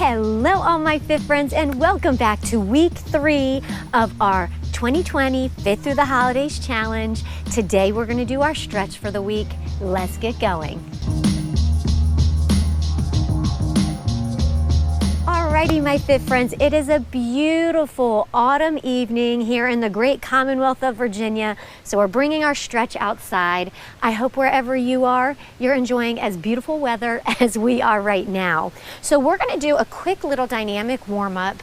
Hello all my fit friends and welcome back to week 3 of our 2020 Fit Through the Holidays challenge. Today we're going to do our stretch for the week. Let's get going. Alrighty my fit friends, it is a beautiful autumn evening here in the great Commonwealth of Virginia. So we're bringing our stretch outside. I hope wherever you are, you're enjoying as beautiful weather as we are right now. So we're going to do a quick little dynamic warm-up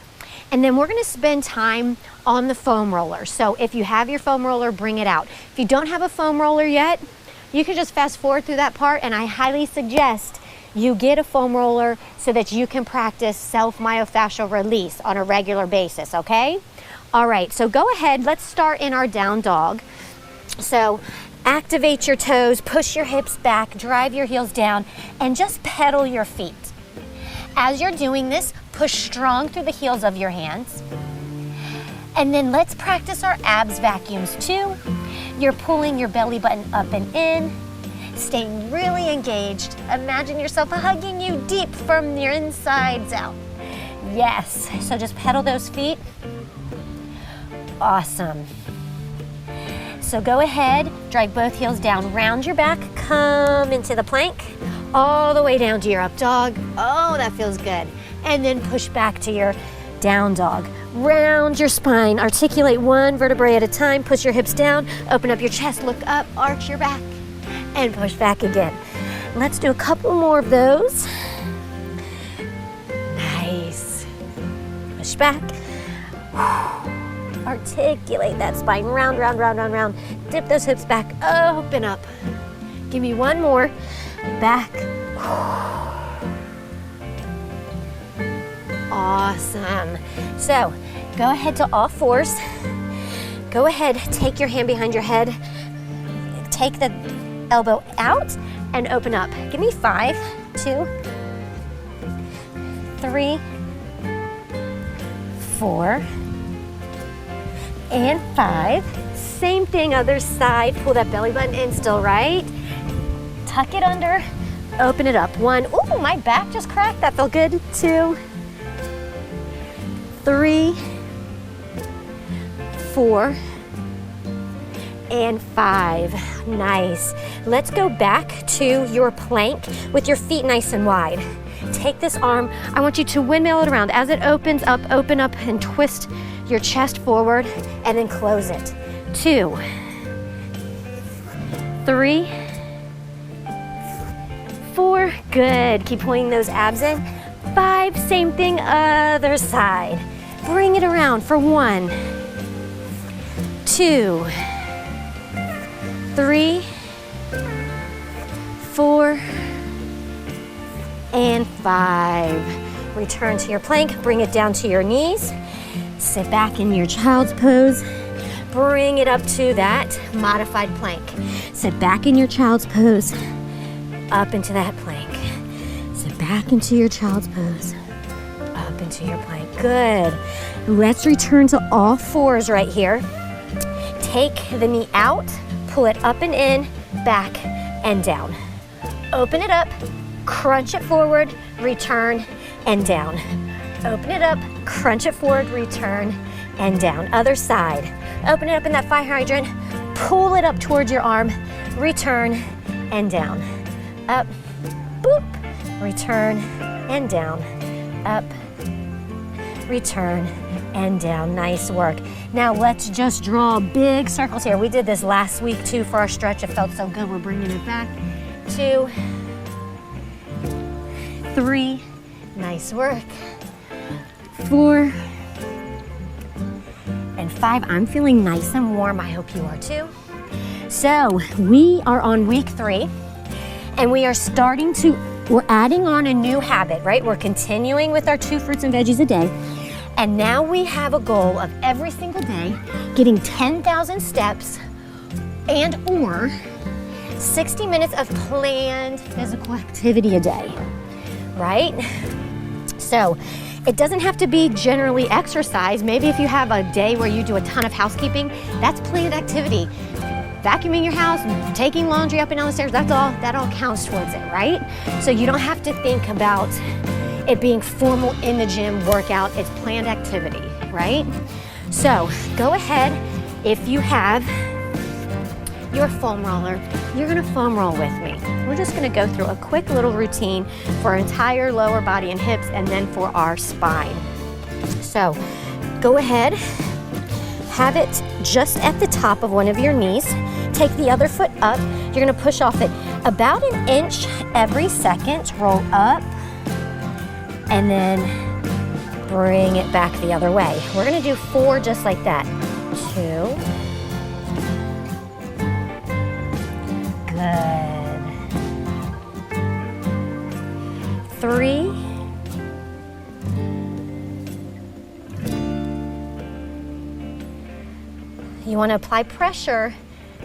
and then we're going to spend time on the foam roller. So if you have your foam roller, bring it out. If you don't have a foam roller yet, you can just fast forward through that part, and I highly suggest you get a foam roller so that you can practice self-myofascial release on a regular basis, okay? All right, so go ahead, let's start in our down dog. So activate your toes, push your hips back, drive your heels down, and just pedal your feet. As you're doing this, push strong through the heels of your hands. And then let's practice our abs vacuums too. You're pulling your belly button up and in, staying really engaged. Imagine yourself hugging you deep from your insides out. Yes, so just pedal those feet. Awesome. So go ahead, drive both heels down, round your back, come into the plank, all the way down to your up dog. Oh, that feels good. And then push back to your down dog. Round your spine, articulate one vertebrae at a time, push your hips down, open up your chest, look up, arch your back, and push back again. Let's do a couple more of those. Nice. Push back. Articulate that spine, round, round, round, round, round. Dip those hips back, open up. Give me one more. Back. Awesome. So go ahead to all fours. Go ahead, take your hand behind your head. Take the elbow out and open up. Give me 5, 2, 3, 4, and 5. Same thing, other side. Pull that belly button in still, right? Tuck it under, open it up. 1, ooh, my back just cracked. That felt good. 2, 3, 4, and 5. Nice. Let's go back to your plank with your feet nice and wide. Take this arm. I want you to windmill it around. As it opens up, open up and twist your chest forward and then close it. 2, 3, 4. Good. Keep pulling those abs in. 5. Same thing, other side. Bring it around for 1, 2, 3, 4, and 5. Return to your plank, bring it down to your knees. Sit back in your child's pose. Bring it up to that modified plank. Sit back in your child's pose, up into that plank. Sit back into your child's pose, up into your plank. Good. Let's return to all fours right here. Take the knee out, pull it up and in, back and down. Open it up, crunch it forward, return and down. Open it up, crunch it forward, return and down. Other side. Open it up in that fire hydrant, pull it up towards your arm, return and down. Up, boop, return and down. Up, return and down. Nice work. Now let's just draw big circles here. We did this last week too for our stretch. It felt so good. We're bringing it back. 2, 3, nice work. 4, and 5. I'm feeling nice and warm. I hope you are too. So we are on week 3 and we're adding on a new habit, right? We're continuing with our 2 fruits and veggies a day. And now we have a goal of every single day getting 10,000 steps and or 60 minutes of planned physical activity a day, right? So it doesn't have to be generally exercise. Maybe if you have a day where you do a ton of housekeeping, that's planned activity. Vacuuming your house, taking laundry up and down the stairs, that all counts towards it, right? So you don't have to think about it being formal in the gym workout. It's planned activity, right? So go ahead, if you have your foam roller, you're gonna foam roll with me. We're just gonna go through a quick little routine for our entire lower body and hips, and then for our spine. So go ahead, have it just at the top of one of your knees. Take the other foot up. You're gonna push off it about an inch every second. Roll up, and then bring it back the other way. We're gonna do 4 just like that. 2. Good. 3. You want to apply pressure,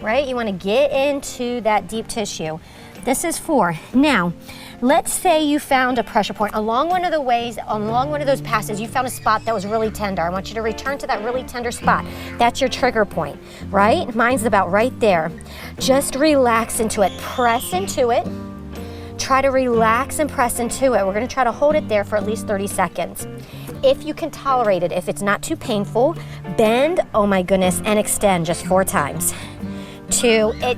right? You want to get into that deep tissue. This is 4. Now, let's say you found a pressure point along one of the ways, along one of those passes, you found a spot that was really tender. I want you to return to that really tender spot. That's your trigger point, right? Mine's about right there. Just relax into it, press into it. Try to relax and press into it. We're gonna try to hold it there for at least 30 seconds. If you can tolerate it, if it's not too painful, bend, oh my goodness, and extend just 4 times. 2, it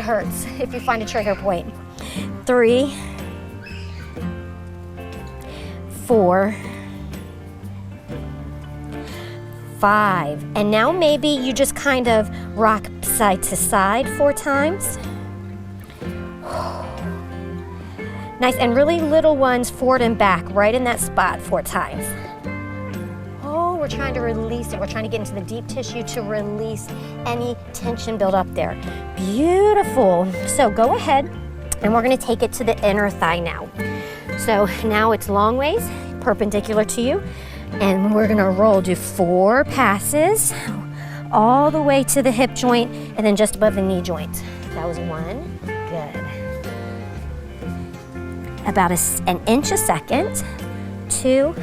hurts if you find a trigger point. 3, 4, 5. And now maybe you just kind of rock side to side 4 times. Nice, and really little ones forward and back, right in that spot 4 times. Oh, we're trying to release it. We're trying to get into the deep tissue to release any tension built up there. Beautiful. So go ahead, and we're gonna take it to the inner thigh now. So now it's long ways, perpendicular to you, and we're gonna roll, do 4 passes, all the way to the hip joint, and then just above the knee joint. That was 1, good. About an inch a second, 2,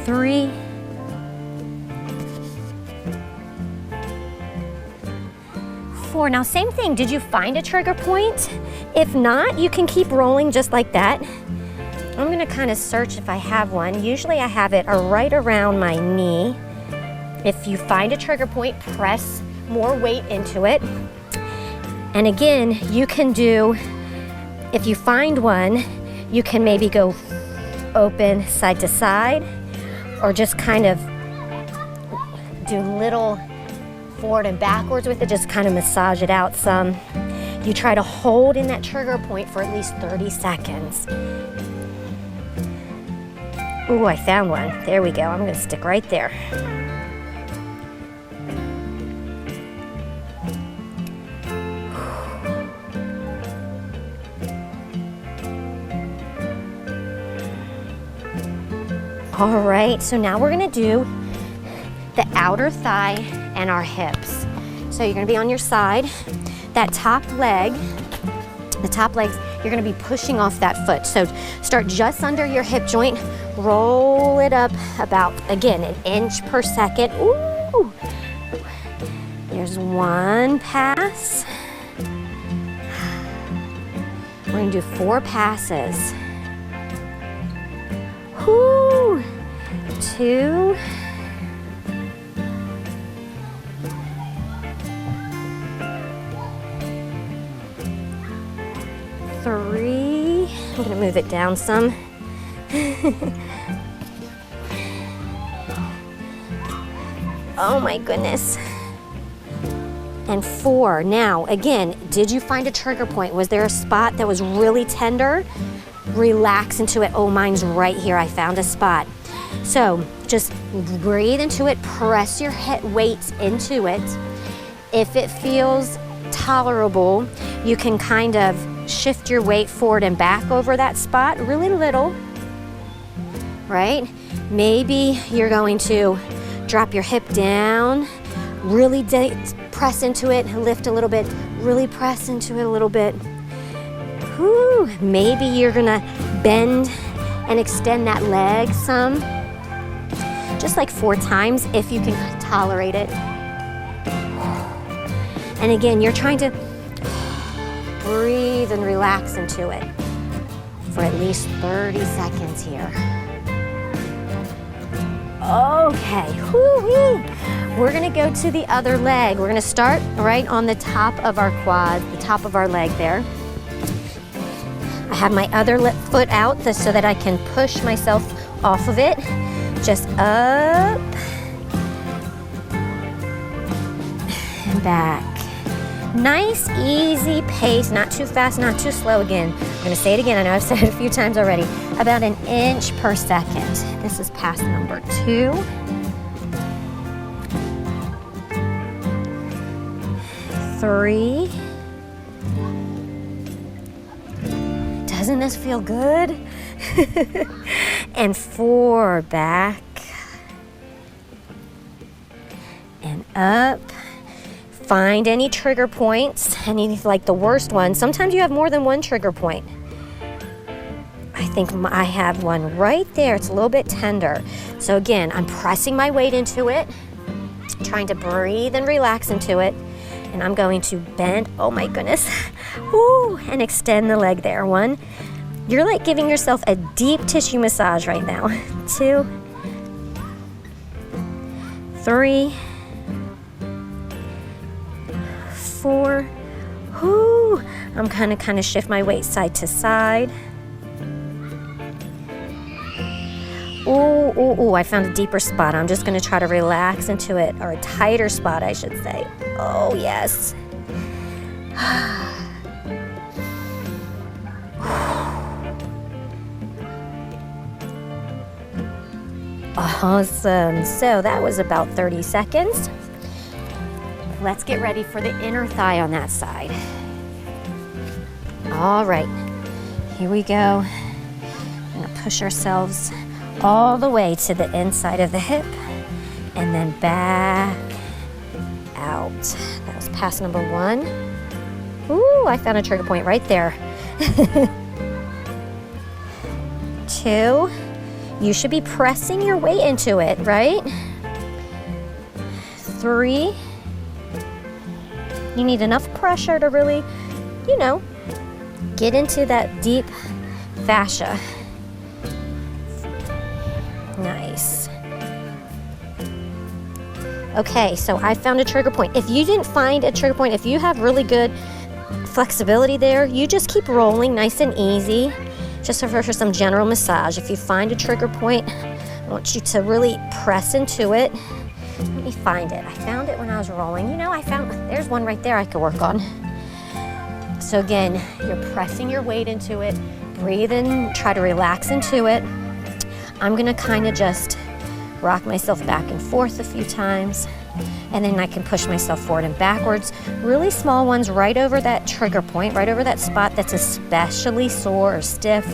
3, 4. Now same thing, did you find a trigger point? If not, you can keep rolling just like that. I'm gonna kind of search if I have one. Usually I have it right around my knee. If you find a trigger point, press more weight into it. And again, you can do, if you find one, you can maybe go open side to side, or just kind of do little forward and backwards with it, just kind of massage it out some. You try to hold in that trigger point for at least 30 seconds. Ooh, I found one. There we go. I'm gonna stick right there. All right, so now we're gonna do the outer thigh and our hips. So you're gonna be on your side. That top leg, the top legs, you're gonna be pushing off that foot. So start just under your hip joint, roll it up about, again, an inch per second. Ooh! There's 1 pass. We're gonna do 4 passes. Whoo! 2. 3. I'm gonna move it down some. Oh my goodness. And 4. Now, again, did you find a trigger point? Was there a spot that was really tender? Relax into it. Oh, mine's right here. I found a spot. So just breathe into it, press your head weights into it. If it feels tolerable, you can kind of shift your weight forward and back over that spot, really little, right? Maybe you're going to drop your hip down, really press into it, lift a little bit, really press into it a little bit. Whew. Maybe you're gonna bend and extend that leg some, just like 4 times if you can tolerate it. And again, you're trying to breathe and relax into it for at least 30 seconds here. Okay, whoo-wee. We're gonna go to the other leg. We're gonna start right on the top of our quad, the top of our leg there. I have my other foot out so that I can push myself off of it. Just up and back. Nice, easy pace, not too fast, not too slow again. I'm gonna say it again, I know I've said it a few times already. About an inch per second. This is pass number 2. Three. Doesn't this feel good? And 4, back and up. Find any trigger points, any like the worst one. Sometimes you have more than one trigger point. I think I have one right there. It's a little bit tender. So again, I'm pressing my weight into it, trying to breathe and relax into it. And I'm going to bend, oh my goodness, woo, and extend the leg there. 1, you're like giving yourself a deep tissue massage right now. 2, 3, 4, whoo. I'm kind of shift my weight side to side. Ooh, I found a deeper spot. I'm just gonna try to relax into it, or a tighter spot, I should say. Oh, yes. Awesome. So that was about 30 seconds. Let's get ready for the inner thigh on that side. All right, here we go. We're gonna push ourselves all the way to the inside of the hip and then back out. That was pass number 1. Ooh, I found a trigger point right there. 2, you should be pressing your weight into it, right? 3, you need enough pressure to really, get into that deep fascia. Nice. Okay, so I found a trigger point. If you didn't find a trigger point, if you have really good flexibility there, you just keep rolling nice and easy, just for some general massage. If you find a trigger point, I want you to really press into it. Let me find it. I found it when I was rolling. There's one right there I could work on. So again, you're pressing your weight into it, breathe in, try to relax into it. I'm gonna kind of just rock myself back and forth a few times, and then I can push myself forward and backwards. Really small ones right over that trigger point, right over that spot that's especially sore or stiff.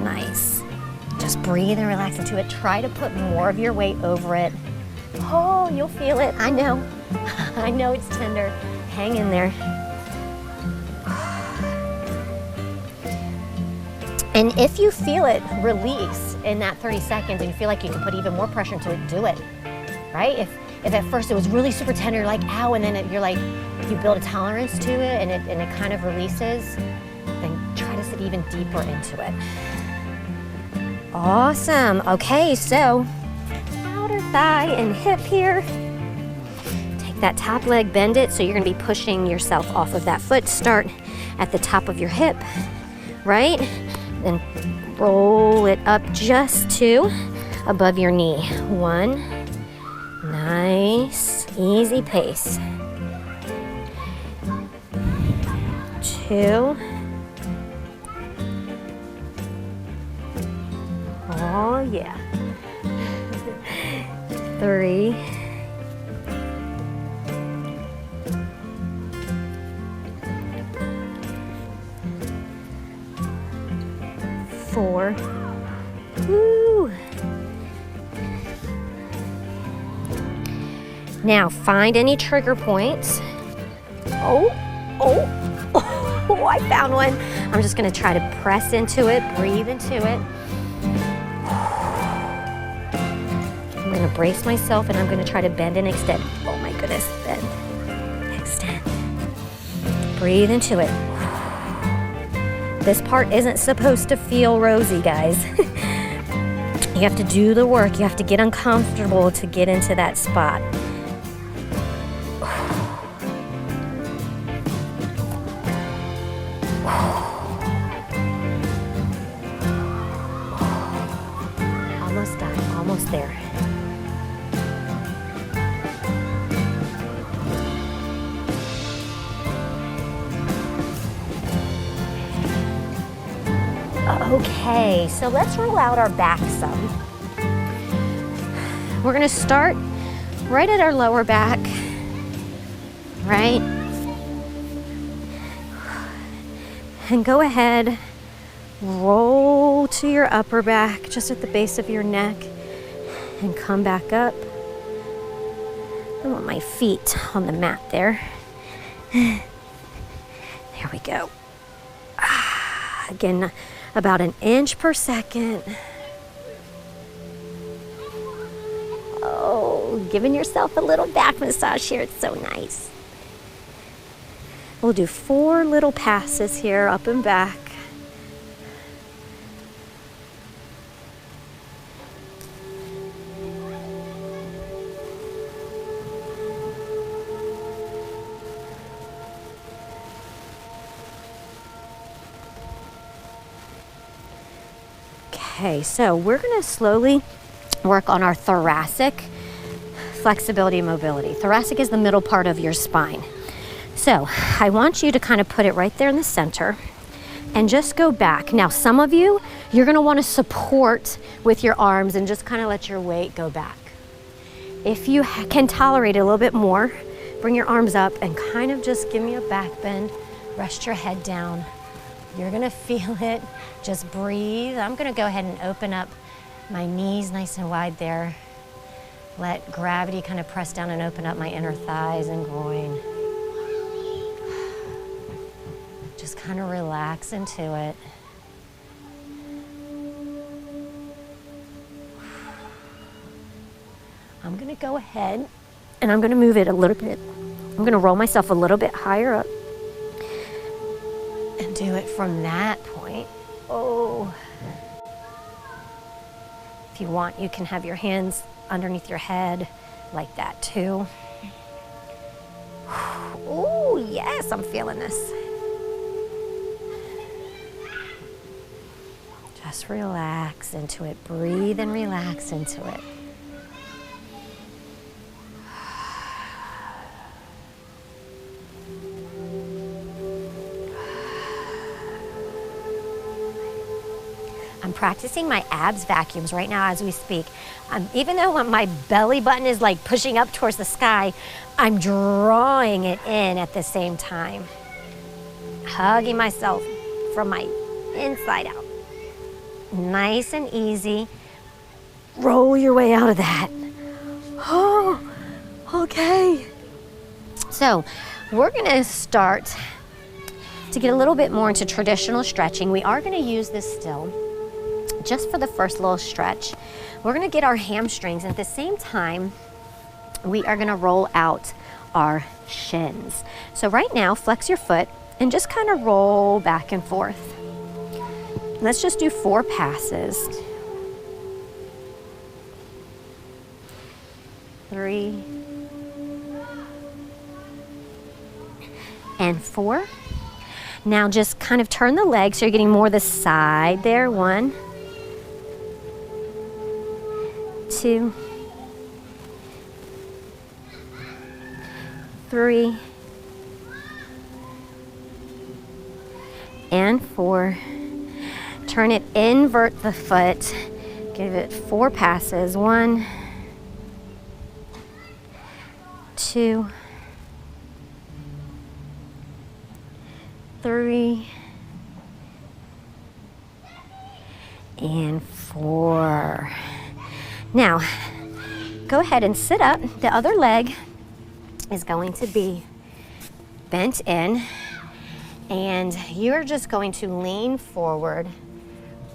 Nice. Just breathe and relax into it. Try to put more of your weight over it. Oh, you'll feel it. I know. I know it's tender. Hang in there. And if you feel it release in that 30 seconds and you feel like you can put even more pressure into it, do it, right? If at first it was really super tender, you're like, ow, and then you build a tolerance to it and it kind of releases, then try to sit even deeper into it. Awesome. Okay, so outer thigh and hip here. Take that top leg, bend it, so you're gonna be pushing yourself off of that foot. Start at the top of your hip, right? Then roll it up just to above your knee. 1, nice, easy pace. 2, oh yeah. 3, 4. Woo. Now find any trigger points. Oh, I found one. I'm just gonna try to press into it, breathe into it. I'm gonna brace myself and I'm gonna try to bend and extend. Oh my goodness, bend, extend. Breathe into it. This part isn't supposed to feel rosy, guys. You have to do the work. You have to get uncomfortable to get into that spot. Almost done, almost there. Okay, so let's roll out our back some. We're gonna start right at our lower back, right? And go ahead, roll to your upper back, just at the base of your neck, and come back up. I want my feet on the mat there. There we go. Again, about an inch per second. Oh, giving yourself a little back massage here. It's so nice. We'll do 4 little passes here, up and back. Okay, so we're gonna slowly work on our thoracic flexibility and mobility. Thoracic is the middle part of your spine. So I want you to kind of put it right there in the center and just go back. Now, some of you, you're gonna wanna support with your arms and just kind of let your weight go back. If you can tolerate it a little bit more, bring your arms up and kind of just give me a back bend, rest your head down. You're gonna feel it, just breathe. I'm gonna go ahead and open up my knees nice and wide there. Let gravity kind of press down and open up my inner thighs and groin. Just kind of relax into it. I'm gonna go ahead and I'm gonna move it a little bit. I'm gonna roll myself a little bit higher up and do it from that point. Oh. If you want, you can have your hands underneath your head like that too. Oh, yes, I'm feeling this. Just relax into it. Breathe and relax into it. I'm practicing my abs vacuums right now as we speak. Even though my belly button is like pushing up towards the sky, I'm drawing it in at the same time. Hugging myself from my inside out. Nice and easy. Roll your way out of that. Oh, okay. So we're gonna start to get a little bit more into traditional stretching. We are gonna use this still just for the first little stretch. We're gonna get our hamstrings, and at the same time, we are gonna roll out our shins. So right now, flex your foot and just kind of roll back and forth. Let's just do 4 passes. 3 and 4. Now just kind of turn the legs so you're getting more the side there. 1, 2, 3, and 4. Turn it, invert the foot. Give it 4 passes. 1, 2, 3, and 4. Now, go ahead and sit up. The other leg is going to be bent in, and you're just going to lean forward,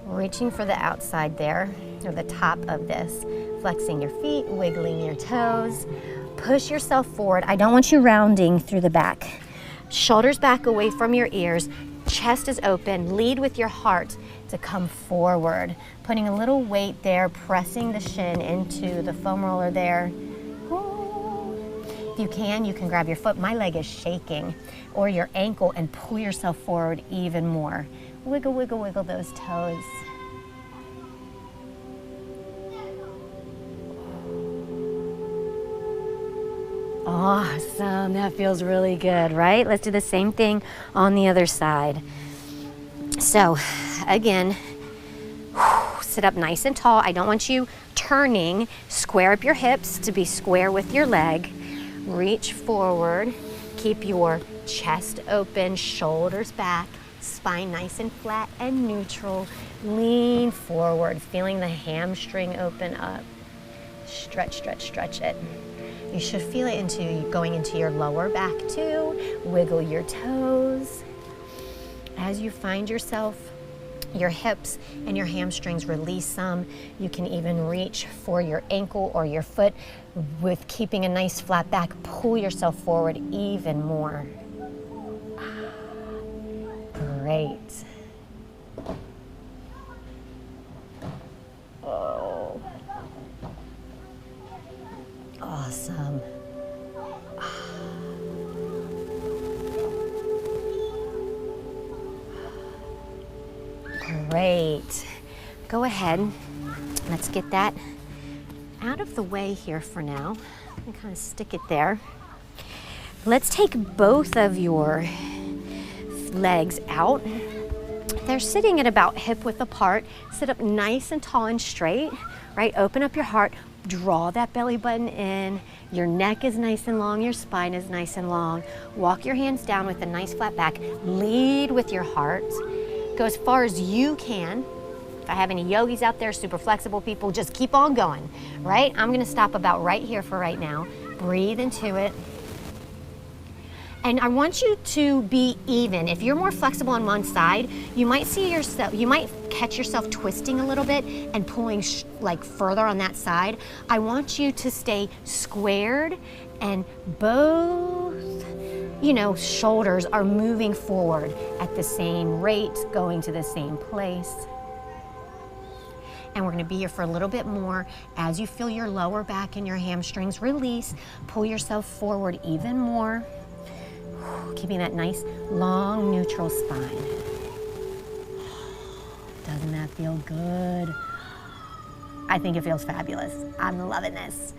reaching for the outside there, or the top of this, flexing your feet, wiggling your toes. Push yourself forward. I don't want you rounding through the back. Shoulders back away from your ears. Chest is open. Lead with your heart to come forward. Putting a little weight there, pressing the shin into the foam roller there. If you can grab your foot. My leg is shaking, or your ankle, and pull yourself forward even more. Wiggle, wiggle, wiggle those toes. Awesome, that feels really good, right? Let's do the same thing on the other side. So again, sit up nice and tall. I don't want you turning. Square up your hips to be square with your leg. Reach forward. Keep your chest open, shoulders back, spine nice and flat and neutral. Lean forward, feeling the hamstring open up. Stretch, stretch, stretch it. You should feel it going into your lower back too. Wiggle your toes. As you find yourself, your hips and your hamstrings release some. You can even reach for your ankle or your foot with keeping a nice flat back. Pull yourself forward even more. Great. Oh. Awesome. Great. Go ahead. Let's get that out of the way here for now. And kind of stick it there. Let's take both of your legs out. They're sitting at about hip width apart. Sit up nice and tall and straight, right? Open up your heart. Draw that belly button in. Your neck is nice and long. Your spine is nice and long. Walk your hands down with a nice flat back. Lead with your heart. Go as far as you can. If I have any yogis out there, super flexible people, just keep on going, right? I'm gonna stop about right here for right now. Breathe into it. And I want you to be even. If you're more flexible on one side, you might catch yourself twisting a little bit and pulling like further on that side. I want you to stay squared and both, shoulders are moving forward at the same rate, going to the same place. And we're gonna be here for a little bit more. As you feel your lower back and your hamstrings release, pull yourself forward even more. Keeping that nice, long, neutral spine. Doesn't that feel good? I think it feels fabulous. I'm loving this.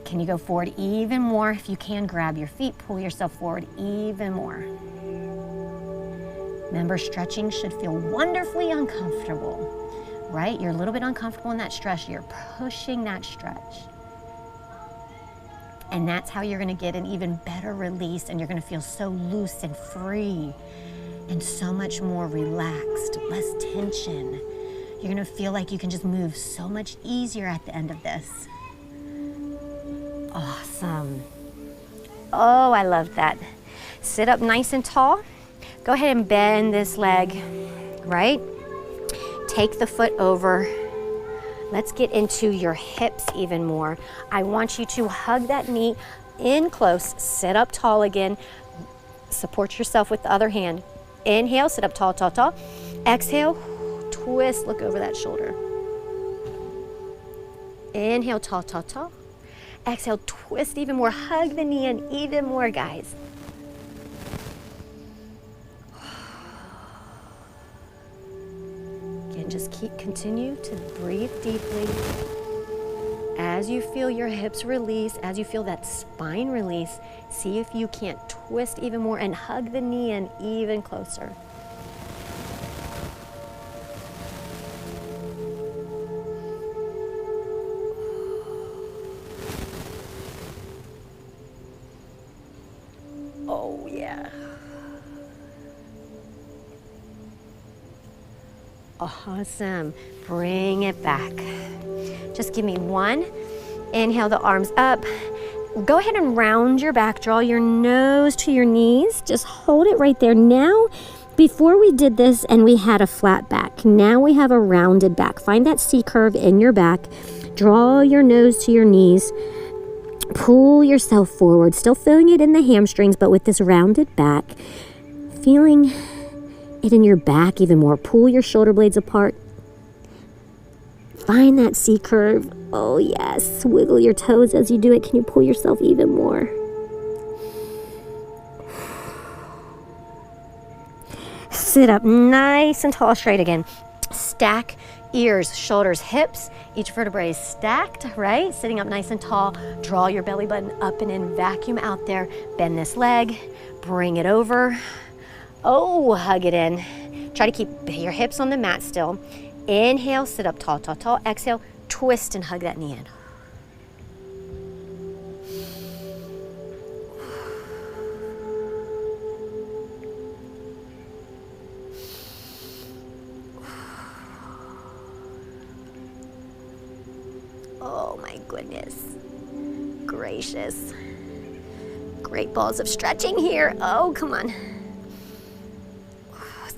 Can you go forward even more? If you can, grab your feet, pull yourself forward even more. Remember, stretching should feel wonderfully uncomfortable, right? You're a little bit uncomfortable in that stretch. You're pushing that stretch. And that's how you're gonna get an even better release, and you're gonna feel so loose and free and so much more relaxed, less tension. You're gonna feel like you can just move so much easier at the end of this. Awesome. Oh, I love that. Sit up nice and tall. Go ahead and bend this leg, right? Take the foot over. Let's get into your hips even more. I want you to hug that knee in close. Sit up tall again. Support yourself with the other hand. Inhale, sit up tall, tall, tall. Exhale, twist, look over that shoulder. Inhale, tall, tall, tall. Exhale, twist even more. Hug the knee in even more, guys. Just continue to breathe deeply. As you feel your hips release, as you feel that spine release, see if you can't twist even more and hug the knee in even closer. Oh, yeah. Awesome. Bring it back. Just give me one. Inhale the arms up. Go ahead and round your back. Draw your nose to your knees. Just hold it right there. Now, before we did this and we had a flat back, now we have a rounded back. Find that C curve in your back. Draw your nose to your knees. Pull yourself forward, still feeling it in the hamstrings, but with this rounded back, feeling it in your back even more. Pull your shoulder blades apart. Find that C curve. Oh yes, wiggle your toes as you do it. Can you pull yourself even more? Sit up nice and tall, straight again. Stack ears, shoulders, hips. Each vertebrae is stacked, right? Sitting up nice and tall. Draw your belly button up and in. Vacuum out there. Bend this leg. Bring it over. Oh, hug it in. Try to keep your hips on the mat still. Inhale, sit up tall, tall, tall. Exhale, twist and hug that knee in. Oh my goodness. Gracious. Great balls of stretching here. Oh, come on.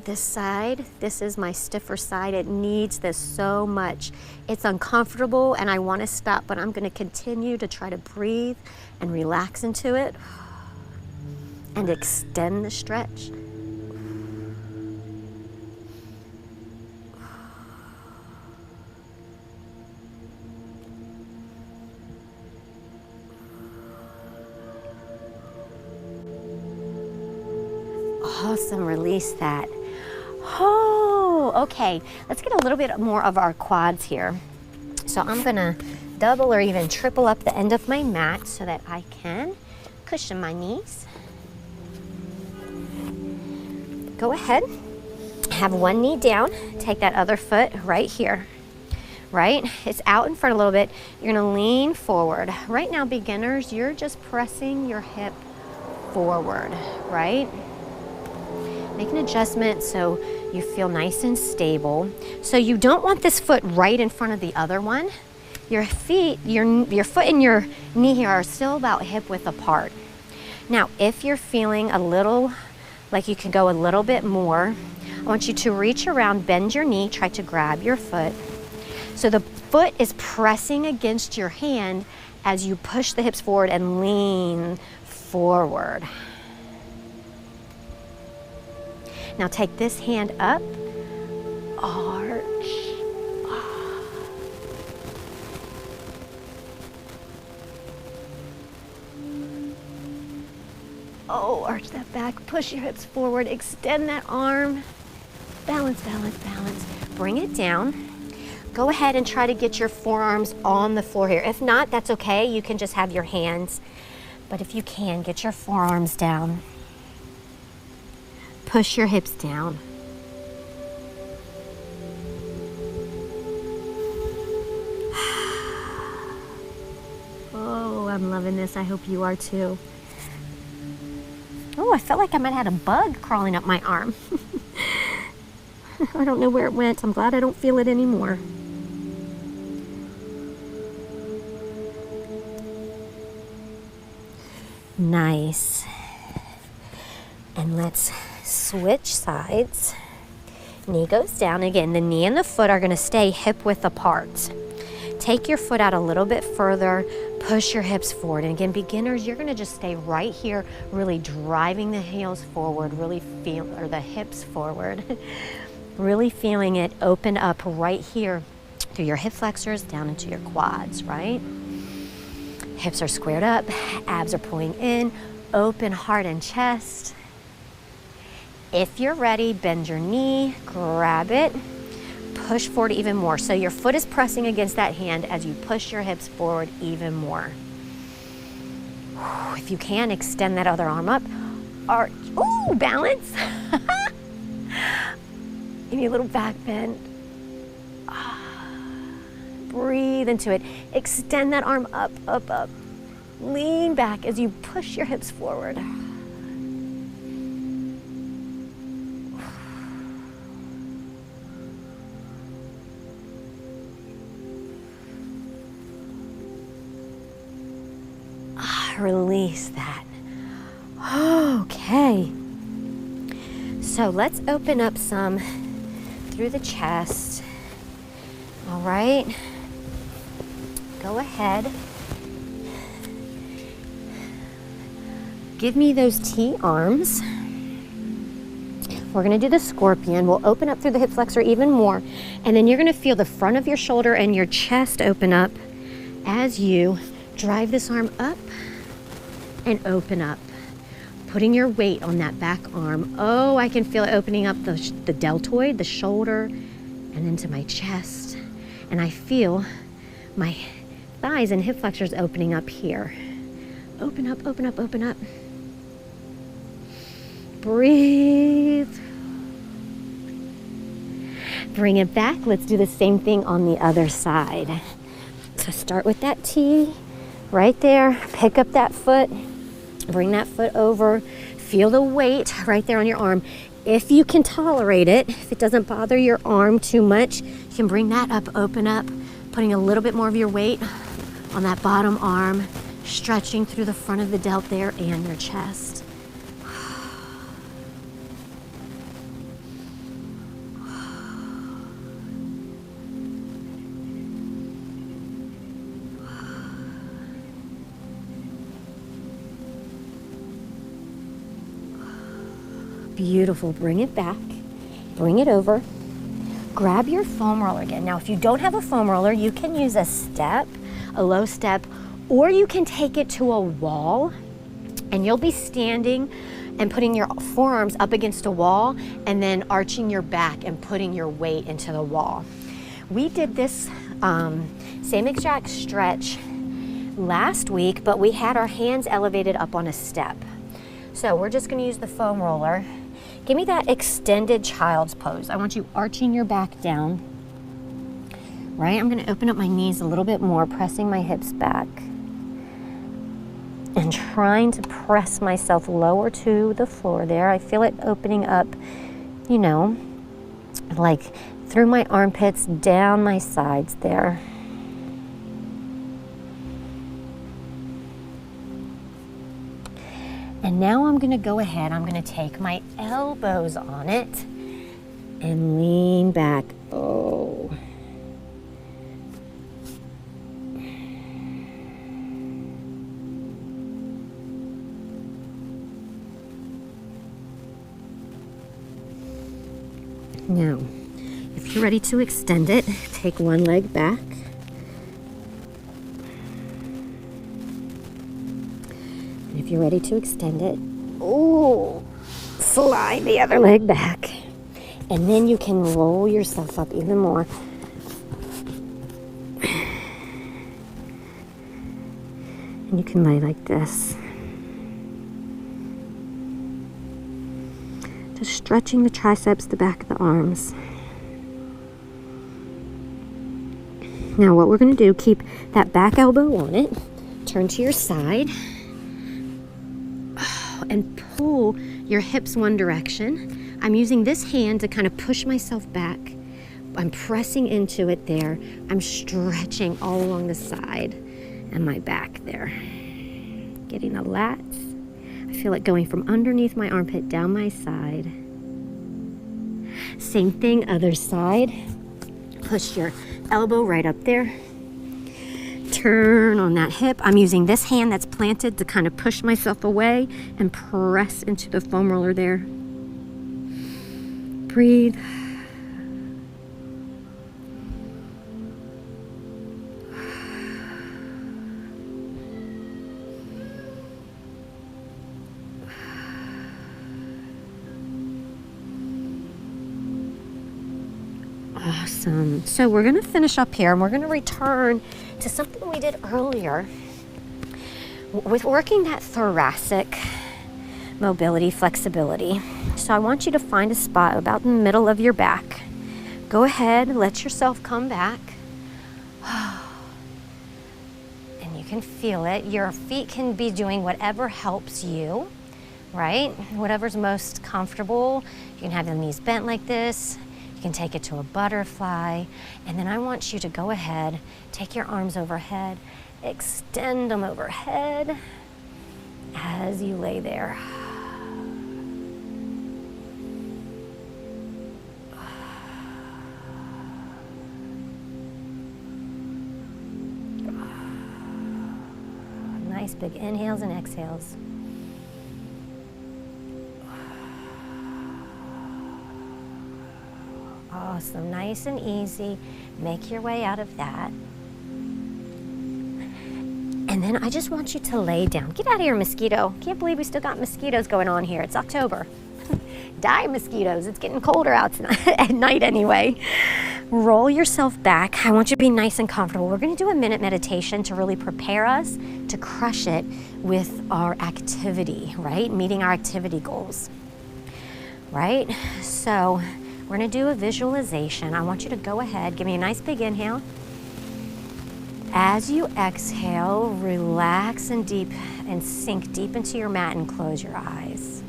This side, this is my stiffer side. It needs this so much. It's uncomfortable and I want to stop, but I'm going to continue to try to breathe and relax into it and extend the stretch. Awesome, release that. Oh, okay. Let's get a little bit more of our quads here. So I'm gonna double or even triple up the end of my mat so that I can cushion my knees. Go ahead, have one knee down, take that other foot right here, right? It's out in front a little bit. You're gonna lean forward. Right now, beginners, you're just pressing your hip forward, right? Make an adjustment so you feel nice and stable. So you don't want this foot right in front of the other one. Your feet, your foot and your knee here are still about hip width apart. Now, if you're feeling a little like you can go a little bit more, I want you to reach around, bend your knee, try to grab your foot. So the foot is pressing against your hand as you push the hips forward and lean forward. Now take this hand up, arch. Oh, arch that back, push your hips forward, extend that arm. Balance, balance, balance. Bring it down. Go ahead and try to get your forearms on the floor here. If not, that's okay. You can just have your hands. But if you can, get your forearms down. Push your hips down. Oh, I'm loving this. I hope you are too. Oh, I felt like I might have had a bug crawling up my arm. I don't know where it went. I'm glad I don't feel it anymore. Nice. And let's switch sides. Knee goes down. Again, the knee and the foot are going to stay hip width apart. Take your foot out a little bit further. Push your hips forward. And again, beginners, you're going to just stay right here, really driving the heels forward, really or the hips forward. Really feeling it open up right here through your hip flexors down into your quads, right? Hips are squared up, abs are pulling in, open heart and chest. If you're ready, bend your knee, grab it, push forward even more. So your foot is pressing against that hand as you push your hips forward even more. If you can, extend that other arm up. Arch. Ooh, balance. Give me a little back bend. Breathe into it. Extend that arm up, up, up. Lean back as you push your hips forward. Release that. Okay. So let's open up some through the chest. All right. Go ahead. Give me those T arms. We're gonna do the scorpion. We'll open up through the hip flexor even more, and then you're gonna feel the front of your shoulder and your chest open up as you drive this arm up and open up, putting your weight on that back arm. Oh, I can feel it opening up the deltoid, the shoulder, and into my chest. And I feel my thighs and hip flexors opening up here. Open up, open up, open up. Breathe. Bring it back. Let's do the same thing on the other side. So start with that T right there. Pick up that foot. Bring that foot over. Feel the weight right there on your arm. If you can tolerate it, if it doesn't bother your arm too much, you can bring that up, open up, putting a little bit more of your weight on that bottom arm, stretching through the front of the delt there and your chest. Beautiful. Bring it back. Bring it over. Grab your foam roller again. Now, if you don't have a foam roller, you can use a step, a low step, or you can take it to a wall, and you'll be standing and putting your forearms up against a wall and then arching your back and putting your weight into the wall. We did this same exact stretch last week, but we had our hands elevated up on a step. So we're just going to use the foam roller. Give me that extended child's pose. I want you arching your back down. Right? I'm going to open up my knees a little bit more, pressing my hips back. And trying to press myself lower to the floor there. I feel it opening up, you know, like through my armpits, down my sides there. And now I'm going to go ahead, I'm going to take my elbows on it and lean back. Oh. Now, if you're ready to extend it, take one leg back. If you're ready to extend it, oh, slide the other leg back. And then you can roll yourself up even more. And you can lay like this. Just stretching the triceps, the back of the arms. Now what we're going to do, keep that back elbow on it, turn to your side, and pull your hips one direction. I'm using this hand to kind of push myself back. I'm pressing into it there. I'm stretching all along the side and my back there. Getting the lats. I feel it going from underneath my armpit down my side. Same thing, other side. Push your elbow right up there. Turn on that hip. I'm using this hand that's planted to kind of push myself away and press into the foam roller there. Breathe. Awesome. So we're going to finish up here and we're going to return to something we did earlier with working that thoracic mobility, flexibility. So I want you to find a spot about in the middle of your back. Go ahead, let yourself come back. And you can feel it. Your feet can be doing whatever helps you, right? Whatever's most comfortable. You can have the knees bent like this. You can take it to a butterfly, and then I want you to go ahead, take your arms overhead, extend them overhead as you lay there. Nice big inhales and exhales. Awesome, nice and easy. Make your way out of that. And then I just want you to lay down. Get out of here, mosquito. Can't believe we still got mosquitoes going on here. It's October. Die, mosquitoes. It's getting colder out tonight, at night anyway. Roll yourself back. I want you to be nice and comfortable. We're going to do a minute meditation to really prepare us to crush it with our activity, right? Meeting our activity goals, right? So we're going to do a visualization. I want you to go ahead. Give me a nice big inhale. As you exhale, relax and sink deep into your mat and close your eyes.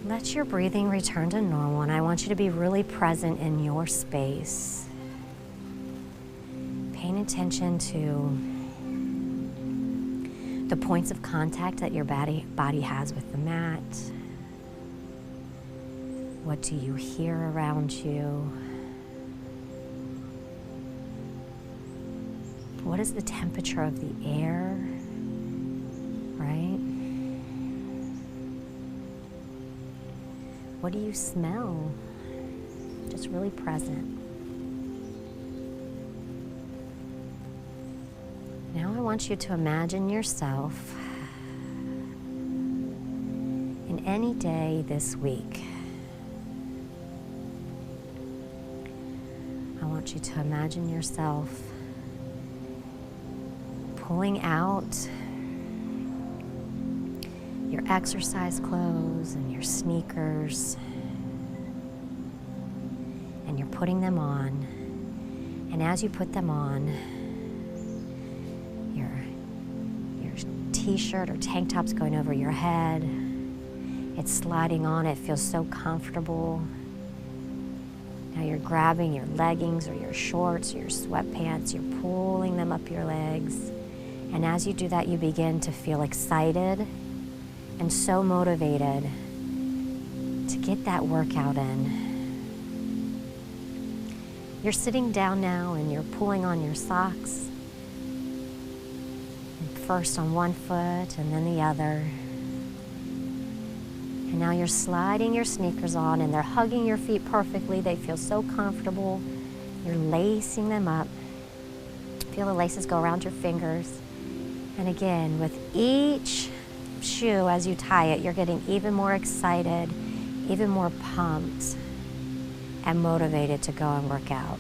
Let your breathing return to normal, and I want you to be really present in your space. Paying attention to the points of contact that your body has with the mat. What do you hear around you? What is the temperature of the air, right? What do you smell? Just really present. Now I want you to imagine yourself in any day this week. I want you to imagine yourself pulling out your exercise clothes and your sneakers, and you're putting them on. And as you put them on, your t-shirt or tank top's going over your head. It's sliding on, it feels so comfortable. Now you're grabbing your leggings or your shorts or your sweatpants, you're pulling them up your legs. And as you do that, you begin to feel excited and so motivated to get that workout in. You're sitting down now and you're pulling on your socks. First on one foot and then the other. And now you're sliding your sneakers on and they're hugging your feet perfectly. They feel so comfortable. You're lacing them up. Feel the laces go around your fingers. And again, with each shoe, as you tie it, you're getting even more excited, even more pumped, and motivated to go and work out.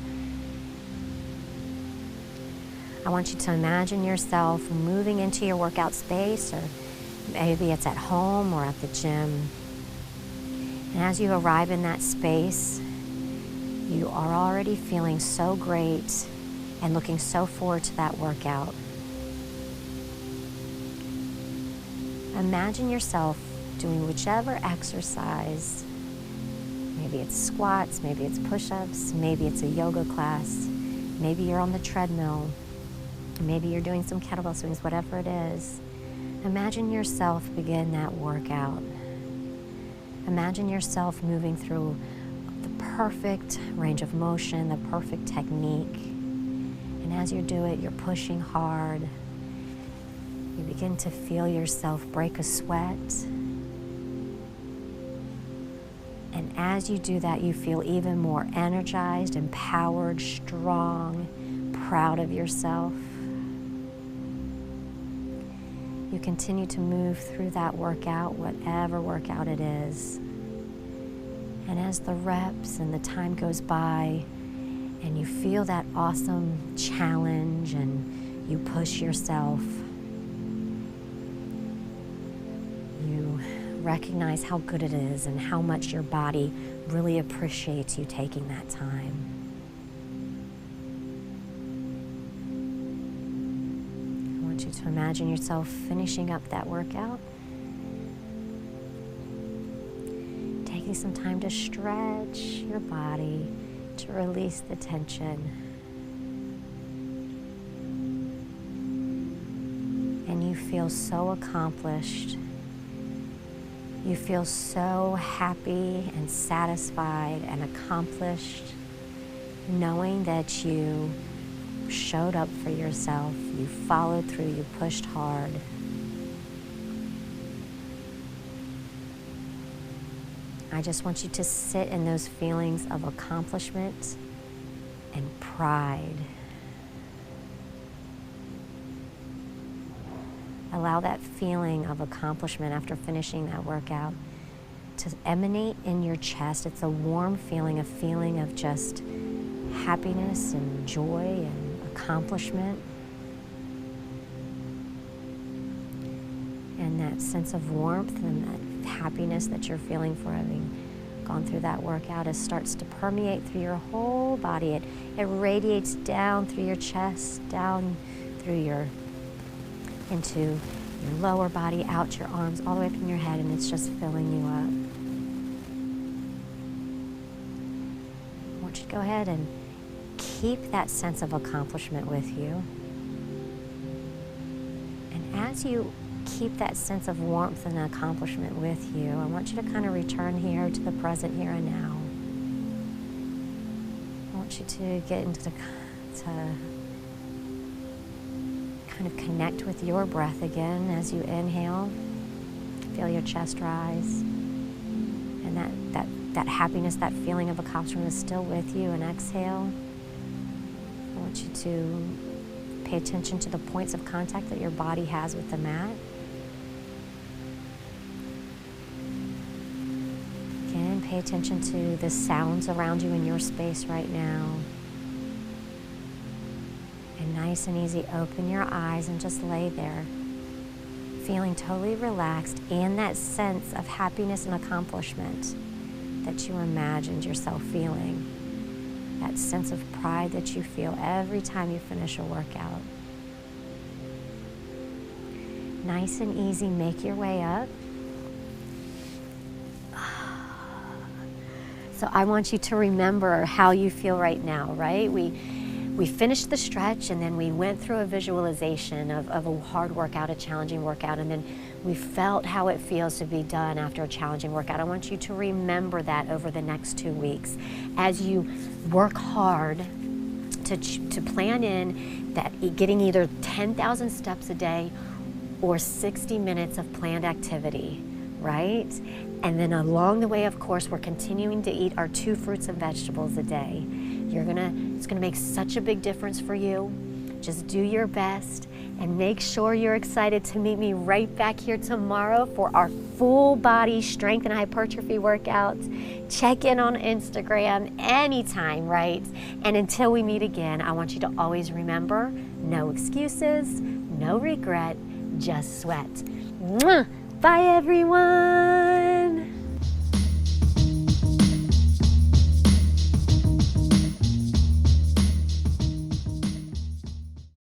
I want you to imagine yourself moving into your workout space, or maybe it's at home or at the gym. And as you arrive in that space, you are already feeling so great and looking so forward to that workout. Imagine yourself doing whichever exercise. Maybe it's squats, maybe it's push-ups, maybe it's a yoga class, maybe you're on the treadmill, maybe you're doing some kettlebell swings, whatever it is. Imagine yourself begin that workout. Imagine yourself moving through the perfect range of motion, the perfect technique. And as you do it, you're pushing hard. You begin to feel yourself break a sweat. And as you do that, you feel even more energized, empowered, strong, proud of yourself. You continue to move through that workout, whatever workout it is. And as the reps and the time goes by, and you feel that awesome challenge and you push yourself, you recognize how good it is and how much your body really appreciates you taking that time. I want you to imagine yourself finishing up that workout, taking some time to stretch your body to release the tension. And you feel so accomplished. You feel so happy and satisfied and accomplished, knowing that you showed up for yourself, you followed through, you pushed hard. I just want you to sit in those feelings of accomplishment and pride. Allow that feeling of accomplishment after finishing that workout to emanate in your chest. It's a warm feeling, a feeling of just happiness and joy and accomplishment. And that sense of warmth and that happiness that you're feeling for having gone through that workout, it starts to permeate through your whole body. It radiates down through your chest, down through into your lower body, out your arms, all the way up in your head, and it's just filling you up. I want you to go ahead and keep that sense of accomplishment with you. And as you keep that sense of warmth and accomplishment with you, I want you to kind of return here to the present here and now. I want you to get into kind of connect with your breath again as you inhale. Feel your chest rise. And that happiness, that feeling of accomplishment is still with you. And exhale. I want you to pay attention to the points of contact that your body has with the mat. Again, pay attention to the sounds around you in your space right now. And nice and easy, open your eyes and just lay there, feeling totally relaxed, and that sense of happiness and accomplishment that you imagined yourself feeling. That sense of pride that you feel every time you finish a workout. Nice and easy, make your way up. So I want you to remember how you feel right now, right? We finished the stretch, and then we went through a visualization of a hard workout, a challenging workout, and then we felt how it feels to be done after a challenging workout. I want you to remember that over the next 2 weeks as you work hard to plan in that getting either 10,000 steps a day or 60 minutes of planned activity, right? And then along the way, of course, we're continuing to eat our 2 fruits and vegetables a day. It's gonna make such a big difference for you. Just do your best and make sure you're excited to meet me right back here tomorrow for our full body strength and hypertrophy workouts. Check in on Instagram anytime, right? And until we meet again, I want you to always remember, no excuses, no regret, just sweat. Mwah! Bye everyone.